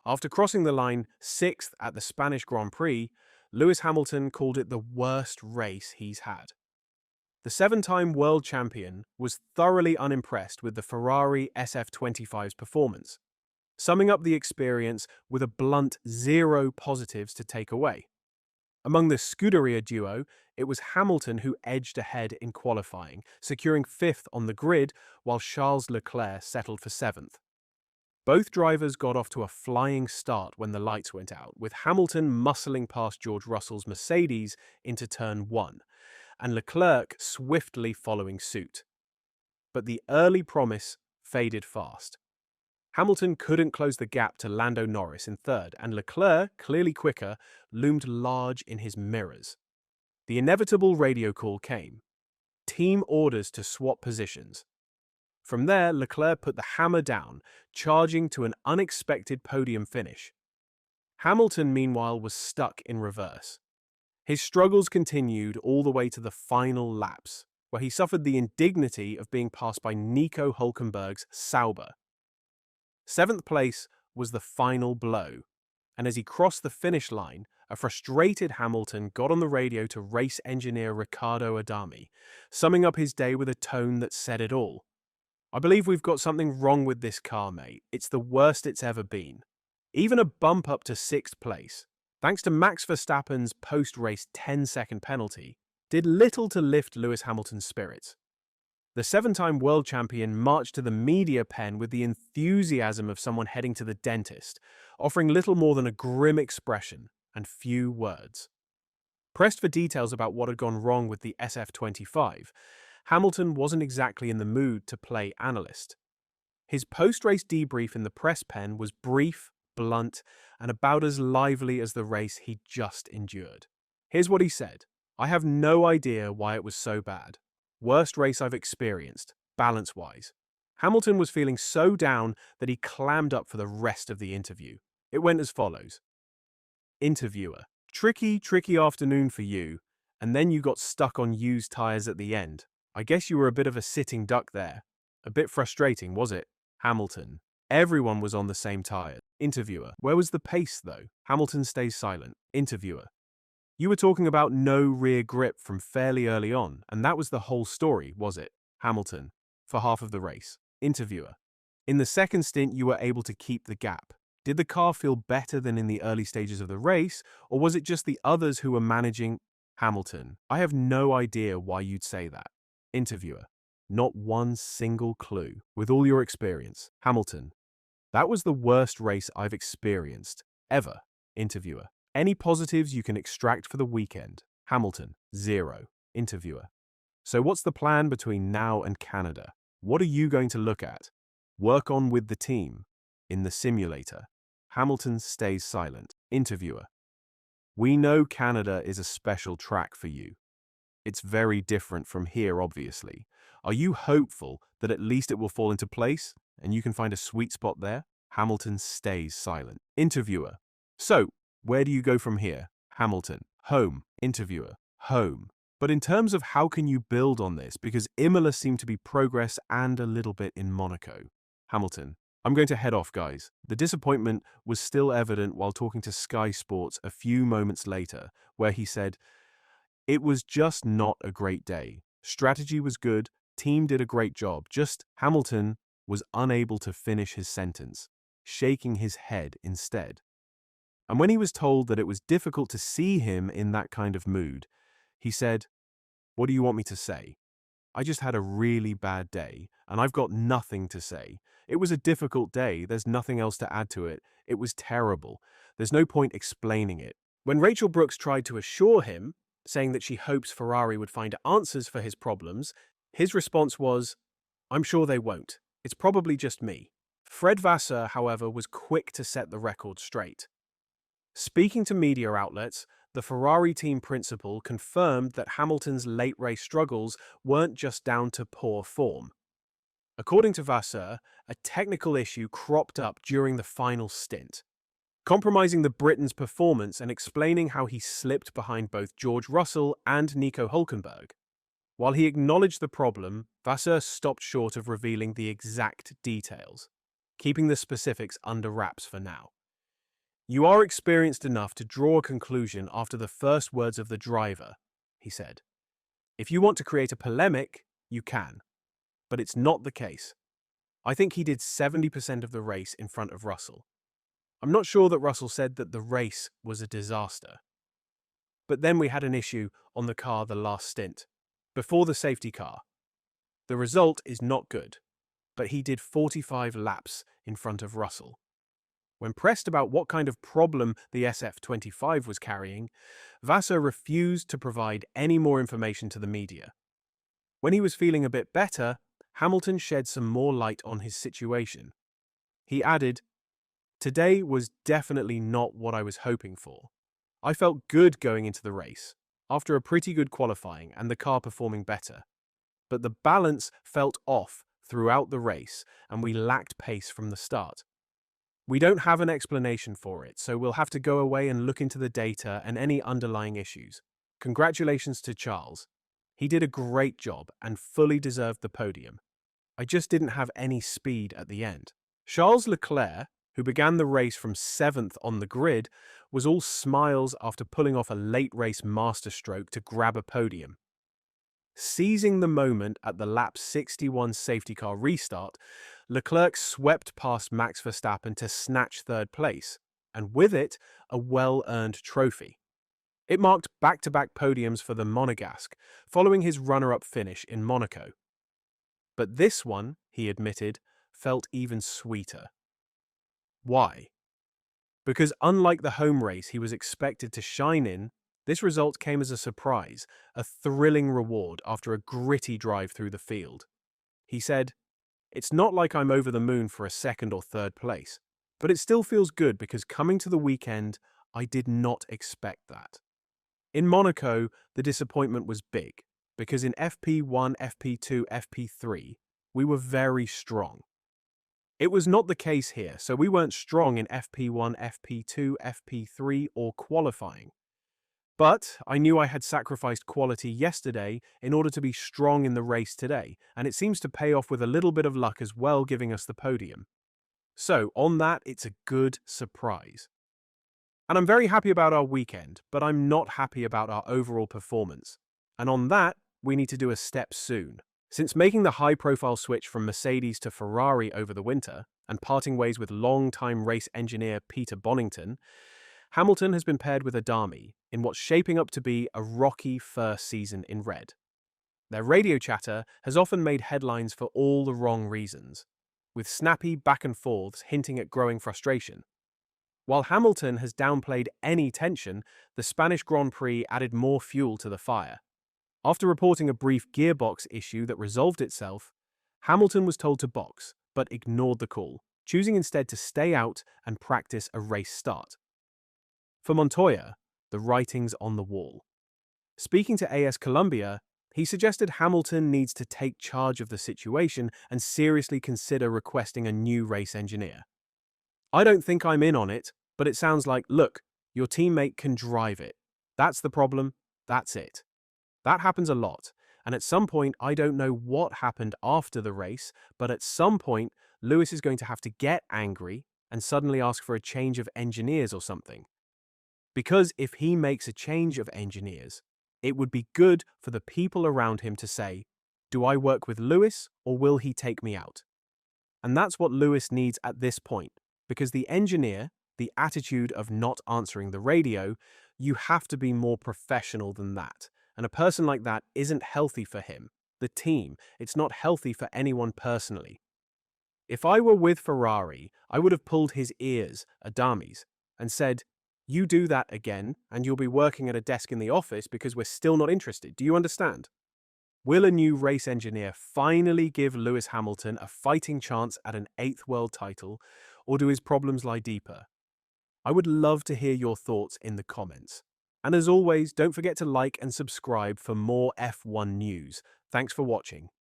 After crossing the line sixth at the Spanish Grand Prix, Lewis Hamilton called it the worst race he's had. The seven-time world champion was thoroughly unimpressed with the Ferrari SF25's performance, summing up the experience with a blunt 0 positives to take away. Among the Scuderia duo, it was Hamilton who edged ahead in qualifying, securing fifth on the grid, while Charles Leclerc settled for seventh. Both drivers got off to a flying start when the lights went out, with Hamilton muscling past George Russell's Mercedes into turn 1, and Leclerc swiftly following suit. But the early promise faded fast. Hamilton couldn't close the gap to Lando Norris in third, and Leclerc, clearly quicker, loomed large in his mirrors. The inevitable radio call came. Team orders to swap positions. From there, Leclerc put the hammer down, charging to an unexpected podium finish. Hamilton, meanwhile, was stuck in reverse. His struggles continued all the way to the final laps, where he suffered the indignity of being passed by Nico Hülkenberg's Sauber. Seventh place was the final blow, and as he crossed the finish line, a frustrated Hamilton got on the radio to race engineer Riccardo Adami, summing up his day with a tone that said it all. "I believe we've got something wrong with this car, mate. It's the worst it's ever been. Even a bump up to sixth place, thanks to Max Verstappen's post-race 10-second penalty, did little to lift Lewis Hamilton's spirits. The seven-time world champion marched to the media pen with the enthusiasm of someone heading to the dentist, offering little more than a grim expression and few words. Pressed for details about what had gone wrong with the SF25, Hamilton wasn't exactly in the mood to play analyst. His post-race debrief in the press pen was brief, blunt, and about as lively as the race he'd just endured. Here's what he said: "I have no idea why it was so bad. Worst race I've experienced, balance-wise." Hamilton was feeling so down that he clammed up for the rest of the interview. It went as follows. Interviewer: Tricky afternoon for you, and then you got stuck on used tires at the end. I guess you were a bit of a sitting duck there. A bit frustrating, was it? Hamilton: Everyone was on the same tire. Interviewer: Where was the pace, though? Hamilton stays silent. Interviewer: You were talking about no rear grip from fairly early on, and that was the whole story, was it? Hamilton: For half of the race. Interviewer: In the second stint, you were able to keep the gap. Did the car feel better than in the early stages of the race, or was it just the others who were managing? Hamilton: I have no idea why you'd say that. Interviewer: Not one single clue, with all your experience. Hamilton: That was the worst race I've experienced, ever. Interviewer: Any positives you can extract for the weekend? Hamilton: 0. Interviewer: So what's the plan between now and Canada? What are you going to look at? Work on with the team? In the simulator? Hamilton stays silent. Interviewer: We know Canada is a special track for you. It's very different from here, obviously. Are you hopeful that at least it will fall into place and you can find a sweet spot there? Hamilton stays silent. Interviewer: So, where do you go from here? Hamilton: Home. Interviewer: Home. But in terms of how can you build on this, because Imola seemed to be progress and a little bit in Monaco. Hamilton: I'm going to head off, guys. The disappointment was still evident while talking to Sky Sports a few moments later, where he said, It was just not a great day. Strategy was good, team did a great job, just Hamilton was unable to finish his sentence, shaking his head instead. And when he was told that it was difficult to see him in that kind of mood, he said, What do you want me to say? I just had a really bad day, and I've got nothing to say. It was a difficult day, there's nothing else to add to it. It was terrible. There's no point explaining it. When Rachel Brooks tried to assure him, saying that she hopes Ferrari would find answers for his problems, his response was, I'm sure they won't. It's probably just me. Fred Vasseur, however, was quick to set the record straight. Speaking to media outlets, the Ferrari team principal confirmed that Hamilton's late race struggles weren't just down to poor form. According to Vasseur, a technical issue cropped up during the final stint, compromising the Briton's performance and explaining how he slipped behind both George Russell and Nico Hülkenberg. While he acknowledged the problem, Vasseur stopped short of revealing the exact details, keeping the specifics under wraps for now. "You are experienced enough to draw a conclusion after the first words of the driver," he said. "If you want to create a polemic, you can. But it's not the case. I think he did 70% of the race in front of Russell. I'm not sure that Russell said that the race was a disaster. But then we had an issue on the car the last stint, before the safety car. The result is not good, but he did 45 laps in front of Russell." When pressed about what kind of problem the SF-25 was carrying, Vassar refused to provide any more information to the media. When he was feeling a bit better, Hamilton shed some more light on his situation. He added, "Today was definitely not what I was hoping for. I felt good going into the race, after a pretty good qualifying and the car performing better. But the balance felt off throughout the race and we lacked pace from the start. We don't have an explanation for it, so we'll have to go away and look into the data and any underlying issues. Congratulations to Charles. He did a great job and fully deserved the podium. I just didn't have any speed at the end." Charles Leclerc, who began the race from 7th on the grid, was all smiles after pulling off a late race masterstroke to grab a podium. Seizing the moment at the lap 61 safety car restart, Leclerc swept past Max Verstappen to snatch third place, and with it, a well-earned trophy. It marked back-to-back podiums for the Monegasque, following his runner-up finish in Monaco. But this one, he admitted, felt even sweeter. Why? Because unlike the home race he was expected to shine in, this result came as a surprise, a thrilling reward after a gritty drive through the field. He said, "It's not like I'm over the moon for a second or third place, but it still feels good because coming to the weekend, I did not expect that." In Monaco, the disappointment was big, because in FP1, FP2, FP3, we were very strong. It was not the case here, so we weren't strong in FP1, FP2, FP3, or qualifying. But I knew I had sacrificed quality yesterday in order to be strong in the race today, and it seems to pay off with a little bit of luck as well, giving us the podium. So, on that, it's a good surprise. And I'm very happy about our weekend, but I'm not happy about our overall performance. And on that, we need to do a step soon. Since making the high-profile switch from Mercedes to Ferrari over the winter, and parting ways with long-time race engineer Peter Bonington, Hamilton has been paired with Adami in what's shaping up to be a rocky first season in red. Their radio chatter has often made headlines for all the wrong reasons, with snappy back and forths hinting at growing frustration. While Hamilton has downplayed any tension, the Spanish Grand Prix added more fuel to the fire. After reporting a brief gearbox issue that resolved itself, Hamilton was told to box, but ignored the call, choosing instead to stay out and practice a race start. For Montoya, the writing's on the wall. Speaking to AS Colombia, he suggested Hamilton needs to take charge of the situation and seriously consider requesting a new race engineer. "I don't think I'm in on it, but it sounds like, look, your teammate can drive it. That's the problem, that's it." That happens a lot, and at some point, I don't know what happened after the race, but at some point, Lewis is going to have to get angry and suddenly ask for a change of engineers or something. Because if he makes a change of engineers, it would be good for the people around him to say, "Do I work with Lewis or will he take me out?" And that's what Lewis needs at this point, because the engineer, the attitude of not answering the radio, you have to be more professional than that. And a person like that isn't healthy for him, the team. It's not healthy for anyone personally. If I were with Ferrari, I would have pulled his ears, Adami's, and said, "You do that again, and you'll be working at a desk in the office because we're still not interested. Do you understand?" Will a new race engineer finally give Lewis Hamilton a fighting chance at an 8th world title, or do his problems lie deeper? I would love to hear your thoughts in the comments. And as always, don't forget to like and subscribe for more F1 news. Thanks for watching.